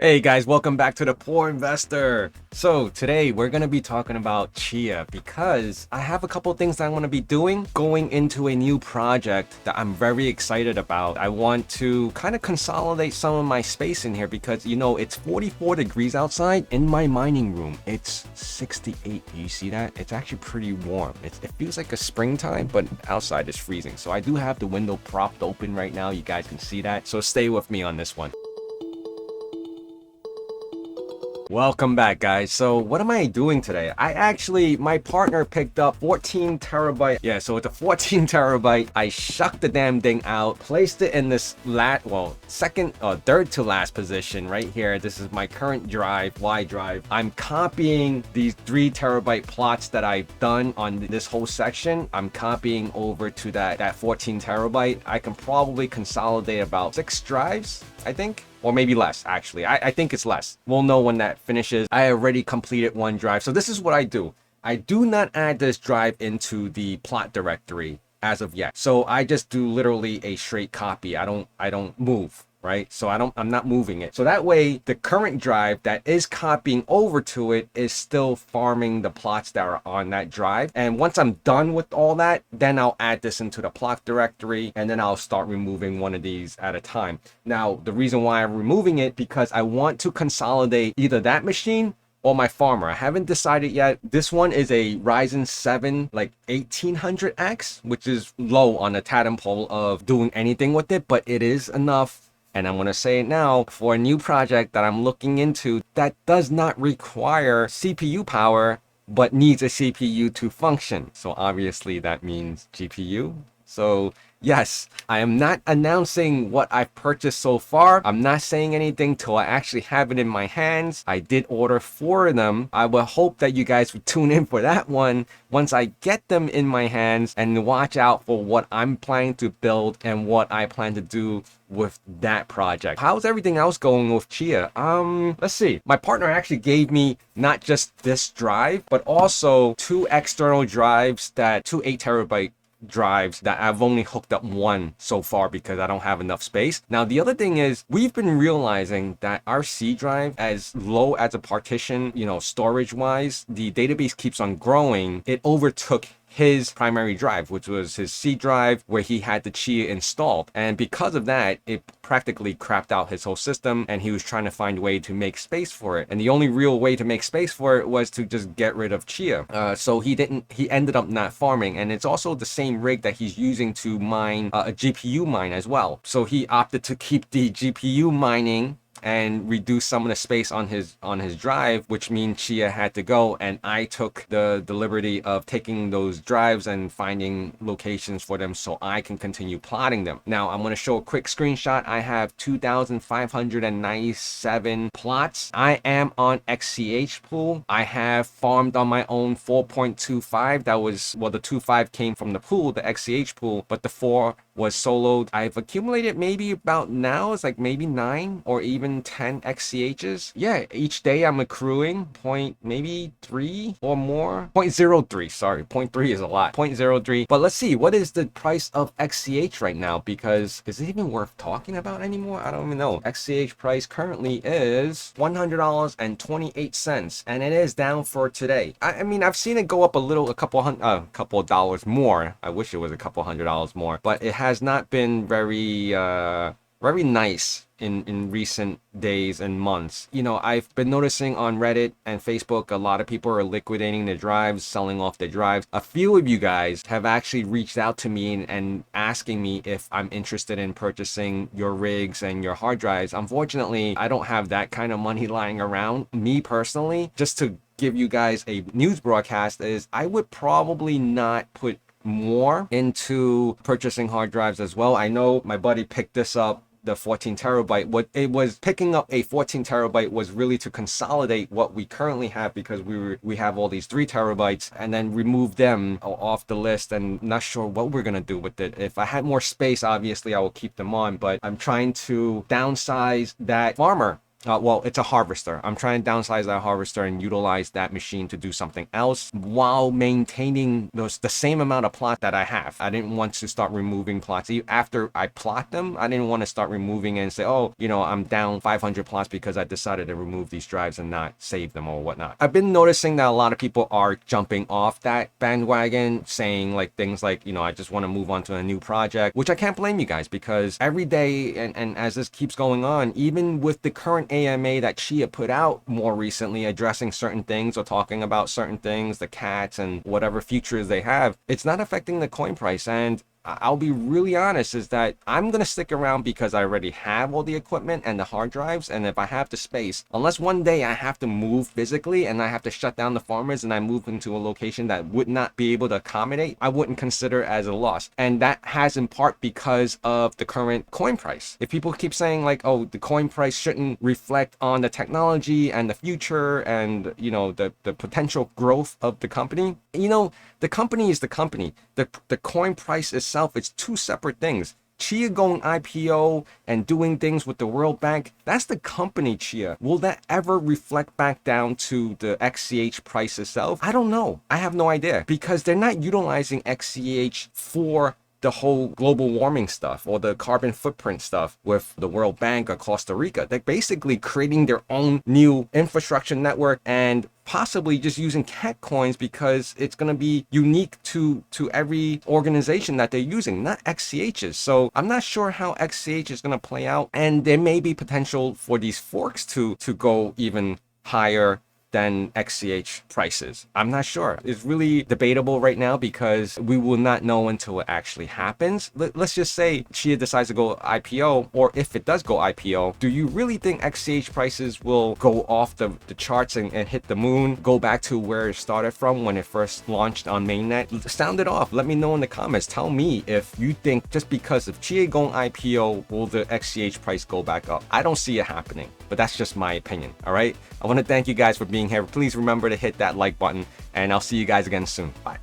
Hey guys, welcome back to the Poor Investor. So today we're going to be talking about Chia because I have a couple things that I want to be doing going into a new project that I'm very excited about. I want to kind of consolidate some of my space in here because it's 44 degrees outside. In my mining room it's 68. You see that? It's actually pretty warm. It feels like a springtime, but outside is freezing. So I do have the window propped open right now. You guys can see that. So stay with me on this one. Welcome back, guys. So what am I doing today? My partner picked up 14 terabyte. Yeah, so it's a 14 terabyte. I shucked the damn thing out, placed it in this third to last position right here. This is my current drive, Y drive. I'm copying these 3 terabyte plots that I've done on this whole section. I'm copying over to that 14 terabyte. I can probably consolidate about 6 drives, I think. Or maybe less, actually. I think it's less. We'll know when that finishes. I already completed 1 drive. So this is what I do. I do not add this drive into the plot directory as of yet. So I just do literally a straight copy. I don't move. Right? So I'm not moving it. So that way the current drive that is copying over to it is still farming the plots that are on that drive. And once I'm done with all that, then I'll add this into the plot directory and then I'll start removing one of these at a time. Now, the reason why I'm removing it because I want to consolidate either that machine or my farmer. I haven't decided yet. This one is a Ryzen 7 like 1800X, which is low on the totem pole of doing anything with it, but it is enough. And I'm going to say it now for a new project that I'm looking into that does not require CPU power, but needs a CPU to function. So obviously that means GPU. So yes, I am not announcing what I've purchased so far. I'm not saying anything till I actually have it in my hands. I did order 4 of them. I will hope that you guys would tune in for that one once I get them in my hands and watch out for what I'm planning to build and what I plan to do with that project. How's everything else going with Chia? Let's see. My partner actually gave me not just this drive, but also 2 external drives, 2 8 terabyte drives that I've only hooked up 1 so far because I don't have enough space. Now, the other thing is we've been realizing that our C drive, as low as a partition, storage wise, the database keeps on growing. It overtook his primary drive, which was his C drive where he had the Chia installed. And because of that, it practically crapped out his whole system and he was trying to find a way to make space for it. And the only real way to make space for it was to just get rid of Chia. So he ended up not farming. And it's also the same rig that he's using to mine a GPU mine as well. So he opted to keep the GPU mining and reduce some of the space on his drive, which means Chia had to go, and I took the liberty of taking those drives and finding locations for them so I can continue plotting them. Now I'm going to show a quick screenshot. I have 2,597 plots. I am on XCH pool. I have farmed on my own 4.25. That was, well, the 2.5 came from the pool, the XCH pool, but the 4 was soloed. I've accumulated maybe about now it's like maybe 9 or even 10 XCHs. Yeah, each day I'm accruing maybe 3 or more. 0.03, sorry, 0.3 is a lot. 0.03. But let's see, what is the price of XCH right now? Because is it even worth talking about anymore? I don't even know. XCH price currently is $100.28, and it is down for today. I mean, I've seen it go up a couple of dollars more. I wish it was a couple $100 more, but it has not been very nice in recent days and months. I've been noticing on Reddit and Facebook, a lot of people are liquidating their drives, selling off their drives. A few of you guys have actually reached out to me and asking me if I'm interested in purchasing your rigs and your hard drives. Unfortunately, I don't have that kind of money lying around. Me personally, just to give you guys a news broadcast, is I would probably not put more into purchasing hard drives as well. I know my buddy picked this up, the 14 terabyte. What it was picking up a 14 terabyte was really to consolidate what we currently have, because we have all these 3 terabytes, and then remove them off the list, and not sure what we're gonna do with it. If I had more space, obviously I will keep them on, but I'm trying to downsize that farmer Well, it's a harvester. I'm trying to downsize that harvester and utilize that machine to do something else while maintaining the same amount of plot that I have. I didn't want to start removing plots. After I plot them, I didn't want to start removing and say, oh, you know, I'm down 500 plots because I decided to remove these drives and not save them or whatnot. I've been noticing that a lot of people are jumping off that bandwagon, saying like things like, you know, I just want to move on to a new project, which I can't blame you guys, because every day, and as this keeps going on, even with the current AMA that Chia put out more recently addressing certain things or talking about certain things, the cats and whatever futures they have, it's not affecting the coin price. And I'll be really honest, is that I'm going to stick around because I already have all the equipment and the hard drives. And if I have the space, unless one day I have to move physically and I have to shut down the farmers and I move into a location that would not be able to accommodate, I wouldn't consider it as a loss. And that has in part because of the current coin price. If people keep saying like, oh, the coin price shouldn't reflect on the technology and the future and, you know, the potential growth of the company, you know, the company is the company. The coin price itself, it's two separate things. Chia going IPO and doing things with the World Bank, that's the company Chia. Will that ever reflect back down to the XCH price itself? I don't know. I have no idea, because they're not utilizing XCH for the whole global warming stuff or the carbon footprint stuff with the World Bank or Costa Rica. They're basically creating their own new infrastructure network and possibly just using cat coins because it's going to be unique to every organization that they're using, not XCHs. So I'm not sure how XCH is going to play out, and there may be potential for these forks to go even higher than XCH prices. I'm not sure. It's really debatable right now because we will not know until it actually happens. Let's just say Chia decides to go IPO, or if it does go IPO, do you really think XCH prices will go off the charts and hit the moon, go back to where it started from when it first launched on mainnet? Sound it off. Let me know in the comments. Tell me if you think just because of Chia going IPO, will the XCH price go back up? I don't see it happening, but that's just my opinion. All right. I want to thank you guys for being here. Please remember to hit that like button, and I'll see you guys again soon. Bye.